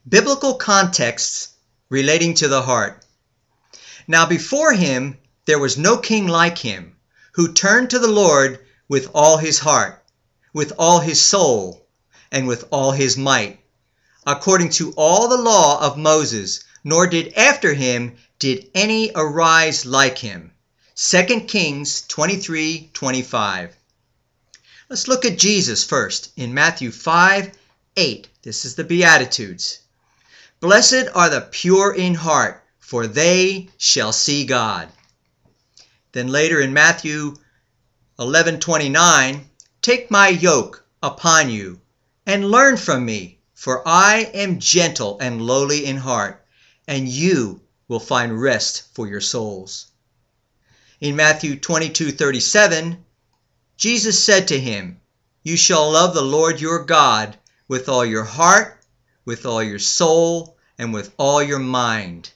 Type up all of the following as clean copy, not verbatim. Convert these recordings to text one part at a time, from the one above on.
Biblical contexts relating to the heart. Now before him there was no king like him, who turned to the Lord with all his heart, with all his soul, and with all his might, according to all the law of Moses, nor did after him did any arise like him. 2 Kings 23:25. Let's look at Jesus first in Matthew 5:8. This is the Beatitudes. Blessed are the pure in heart, for they shall see God. Then later in Matthew 11:29, take my yoke upon you and learn from me, for I am gentle and lowly in heart, and you will find rest for your souls. In Matthew 22:37, Jesus said to him, you shall love the Lord your God with all your heart, with all your soul, and with all your mind.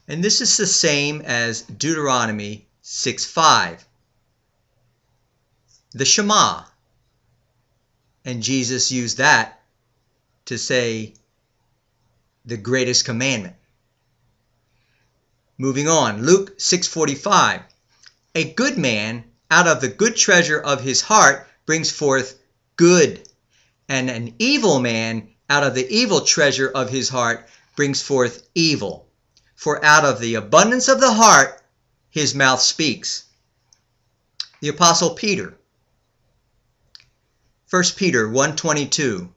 And this is the same as Deuteronomy 6:5. The Shema. And Jesus used that to say the greatest commandment. Moving on, Luke 6:45. A good man out of the good treasure of his heart brings forth good, and an evil man out of the evil treasure of his heart brings forth evil. For out of the abundance of the heart his mouth speaks. The Apostle Peter. 1 Peter 1:22.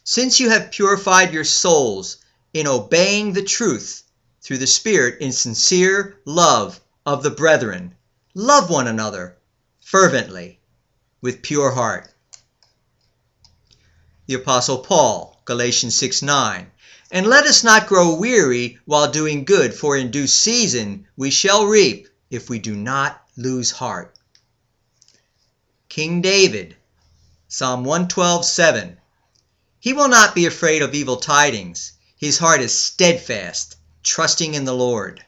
Since you have purified your souls in obeying the truth through the Spirit in sincere love of the brethren, love one another fervently with pure heart. The Apostle Paul, Galatians 6:9. And let us not grow weary while doing good, for in due season we shall reap if we do not lose heart. King David, Psalm 112:7. He will not be afraid of evil tidings. His heart is steadfast, trusting in the Lord.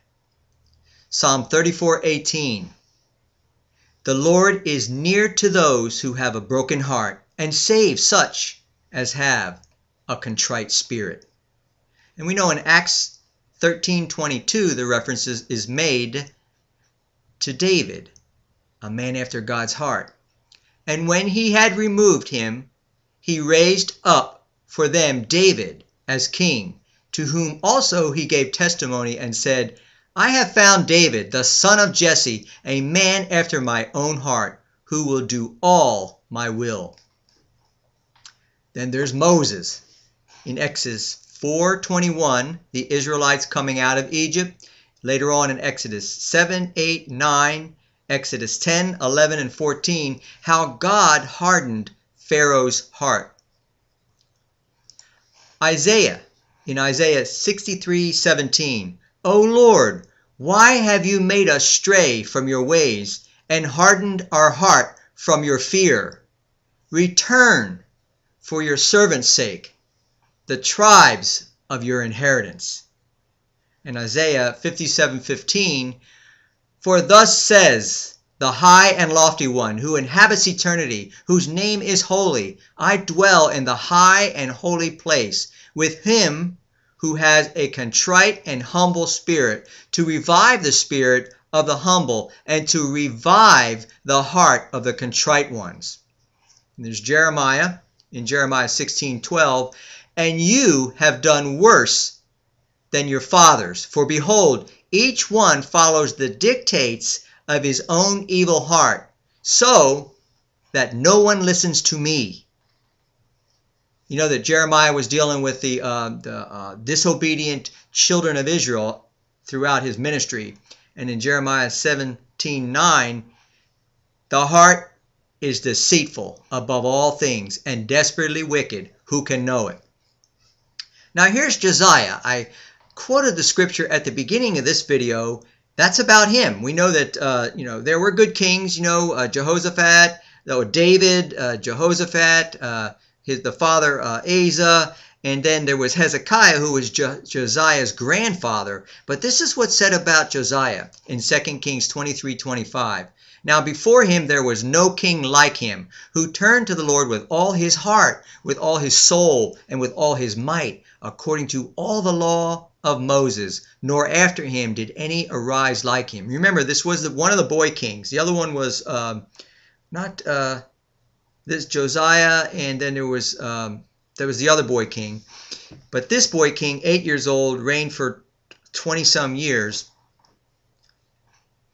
Psalm 34:18. The Lord is near to those who have a broken heart, and saves such as have a contrite spirit. And we know in Acts 13:22 the reference is made to David, a man after God's heart. And when he had removed him, he raised up for them David as king, to whom also he gave testimony and said, I have found David, the son of Jesse, a man after my own heart, who will do all my will. Then there's Moses. In Exodus 4:21, the Israelites coming out of Egypt. Later on in Exodus 7, 8, 9, Exodus 10, 11, and 14, how God hardened Pharaoh's heart. Isaiah, in Isaiah 63:17, O Lord, why have you made us stray from your ways and hardened our heart from your fear? Return for your servant's sake the tribes of your inheritance. In Isaiah 57:15, for thus says the high and lofty one, who inhabits eternity, whose name is holy, I dwell in the high and holy place with him who has a contrite and humble spirit, to revive the spirit of the humble and to revive the heart of the contrite ones. And there's Jeremiah in Jeremiah 16:12, and you have done worse than your fathers, for behold, each one follows the dictates of his own evil heart, so that no one listens to me. You know that Jeremiah was dealing with the disobedient children of Israel throughout his ministry. And in Jeremiah 17:9, the heart is deceitful above all things and desperately wicked. Who can know it? Now here's Josiah. I quoted the scripture at the beginning of this video. That's about him. We know that there were good kings. Jehoshaphat, David, Jehoshaphat, the father Asa, And then there was Hezekiah, who was Josiah's grandfather. But this is what's said about Josiah in 2 Kings 23:25. Now before him there was no king like him, who turned to the Lord with all his heart, with all his soul, and with all his might, according to all the law of Moses, nor after him did any arise like him. Remember, this was one of the boy kings. The other one was this Josiah, and then there was the other boy king. But this boy king, 8 years old, reigned for 20-some years.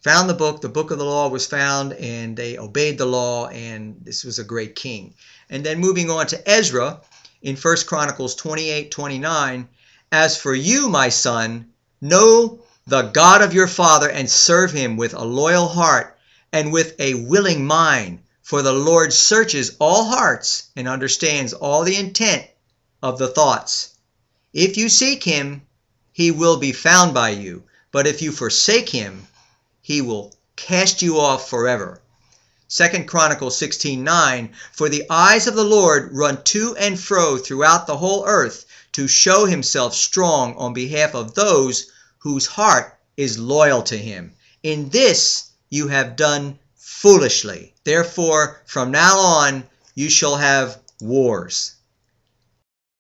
Found the book of the law was found, and they obeyed the law, and this was a great king. And then moving on to Ezra in 1 Chronicles 28:29, as for you, my son, know the God of your father and serve him with a loyal heart and with a willing mind, for the Lord searches all hearts and understands all the intent of the thoughts. If you seek him, he will be found by you, but if you forsake him, he will cast you off forever. 2 Chronicles 16:9, for the eyes of the Lord run to and fro throughout the whole earth to show himself strong on behalf of those whose heart is loyal to him. In this you have done foolishly. Therefore, from now on you shall have wars.